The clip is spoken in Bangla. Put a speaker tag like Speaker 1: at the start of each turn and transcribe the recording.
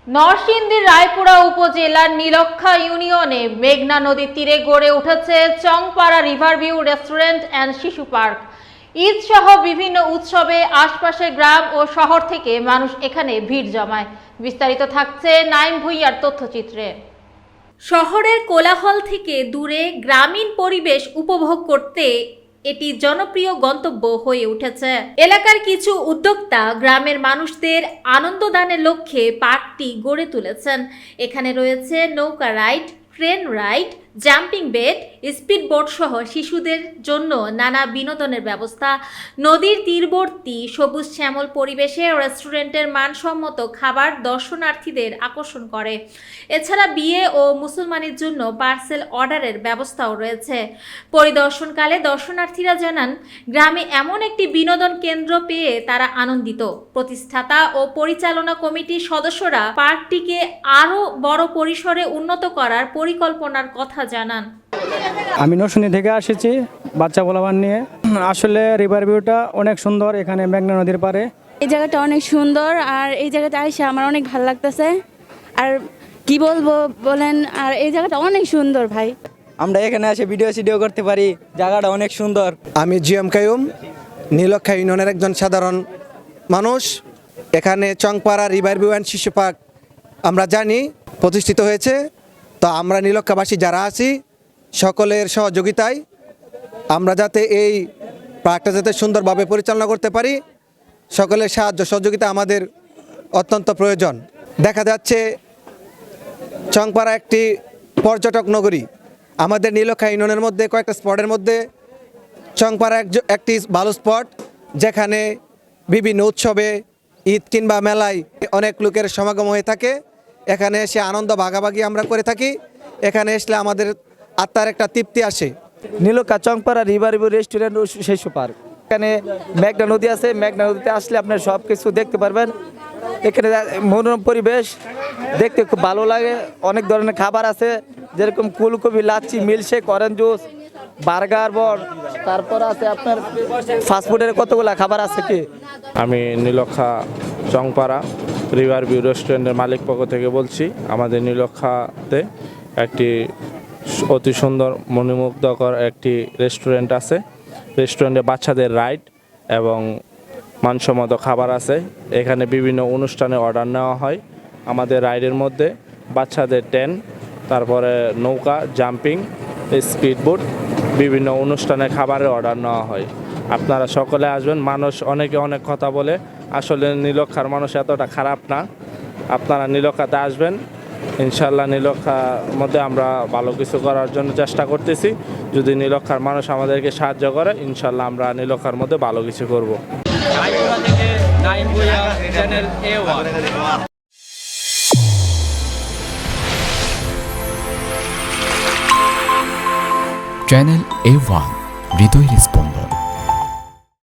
Speaker 1: নরসিংদীর রায়পুরা উপজেলার নীলক্ষা ইউনিয়নে মেঘনা নদীর তীরে গড়ে উঠেছে চংপাড়া রিভারভিউ রেস্টুরেন্ট অ্যান্ড শিশু পার্ক। ঈদ সহ বিভিন্ন উৎসবে আশপাশের গ্রাম ও শহর থেকে মানুষ এখানে ভিড় জমায়। বিস্তারিত থাকছে নাইম ভুঁইয়ার তথ্যচিত্রে। শহরের কোলাহল থেকে দূরে গ্রামীণ পরিবেশ উপভোগ করতে এটি জনপ্রিয় গন্তব্য হয়ে উঠেছে। এলাকার কিছু উদ্যোক্তা গ্রামের মানুষদের আনন্দদানের লক্ষ্যে পার্কটি গড়ে তুলেছেন। এখানে রয়েছে নৌকা ride, train ride, jumping bed, speedboat সহ শিশুদের জন্য নানা বিনোদনের ব্যবস্থা। নদীর তীরবর্তী সবুজ শ্যামল পরিবেশে রেস্টুরেন্টের মানসম্মত খাবার দর্শনার্থীদের আকর্ষণ করে। এছাড়া বিয়ে ও মুসলমানের জন্য পার্সেল অর্ডারের ব্যবস্থাও রয়েছে। পরিদর্শনকালে দর্শনার্থীরা জানান, গ্রামে এমন একটি বিনোদন কেন্দ্র পেয়ে তারা আনন্দিত। প্রতিষ্ঠাতা ও পরিচালনা কমিটির সদস্যরা পার্কটিকে আরও বড় পরিসরে উন্নত করার পরিকল্পনার কথা জানান।
Speaker 2: আমি নরসিংদী থেকে এসেছি বাচ্চা পোলাপান নিয়ে। আসলে রিভার ভিউটা অনেক সুন্দর, এখানে মেঘনা নদীর পারে।
Speaker 3: এই জায়গাটা অনেক সুন্দর, আর এই জায়গাটা এসে আমার অনেক ভালো লাগতেছে। আর কি বলবো বলেন, আর এই জায়গাটা অনেক সুন্দর ভাই।
Speaker 4: আমরা এখানে এসে ভিডিও করতে পারি, জায়গাটা অনেক সুন্দর।
Speaker 5: আমি জিএম কাইয়ুম, নীলক্ষা ইউনিয়নের একজন সাধারণ মানুষ। এখানে চংপাড়া রিভার ভিউ অ্যান্ড শিশু পার্ক আমরা জানি প্রতিষ্ঠিত হয়েছে। তো আমরা নীলক্ষাবাসী যারা আছি সকলের সহযোগিতায় আমরা যাতে এই পার্কটা যাতে সুন্দরভাবে পরিচালনা করতে পারি, সকলের সাহায্য সহযোগিতা আমাদের অত্যন্ত প্রয়োজন। দেখা যাচ্ছে চংপাড়া একটি পর্যটক নগরী। আমাদের নীলক্ষা ইউনিয়নের মধ্যে কয়েকটা স্পটের মধ্যে চংপাড়া একটি ভালো স্পট, যেখানে বিভিন্ন উৎসবে, ঈদ কিংবা মেলায় অনেক লোকের সমাগম হয়ে থাকে। এখানে এসে আনন্দ ভাগাভাগি আমরা করে থাকি। এখানে আসলে আমাদের আত্মার একটা তৃপ্তি আসে।
Speaker 4: নীলক্ষা চংপাড়া রিভার ভিউ রেস্টুরেন্ট ও শিশু পার্ক, এখানে মেঘনা নদী আছে। মেঘনা নদীতে আসলে আপনার সব কিছু দেখতে পারবেন। এখানে মনোরম পরিবেশ, দেখতে খুব ভালো লাগে। অনেক ধরনের খাবার আছে, যেরকম ফুলকপি, lassi, milkshake, orange juice, burger বন, তারপর আছে আপনার ফাস্টফুডের কতগুলো খাবার আছে। কি
Speaker 6: আমি নীলক্ষা চংপাড়া রিভার ভিউ রেস্টুরেন্টের মালিক পক্ষ থেকে বলছি। আমাদের নীলক্ষাতে একটি অতি সুন্দর মনোমুগ্ধকর একটি রেস্টুরেন্ট আছে। রেস্টুরেন্টে বাচ্চাদের রাইড এবং মানসম্মত খাবার আছে। এখানে বিভিন্ন অনুষ্ঠানে অর্ডার নেওয়া হয়। আমাদের রাইডের মধ্যে বাচ্চাদের ট্রেন, তারপরে নৌকা, জাম্পিং, স্পিডবোট, বিভিন্ন অনুষ্ঠানে খাবারের অর্ডার নেওয়া হয়। আপনারা সকলে আসবেন। মানুষ অনেকে অনেক কথা বলে, আসলে নীলক্ষার মানুষ এতটা খারাপ না। আপনারা নীলক্ষাতে আসবেন, ইনশাল্লাহ নীলক্ষার মধ্যে আমরা ভালো কিছু করার জন্য চেষ্টা করতেছি। যদি নীলক্ষার মানুষ আমাদেরকে সাহায্য করে, ইনশাল্লাহ আমরা নীলক্ষার মধ্যে ভালো কিছু করব।
Speaker 7: চ্যানেল A1, হৃদয়ের স্পন্দন।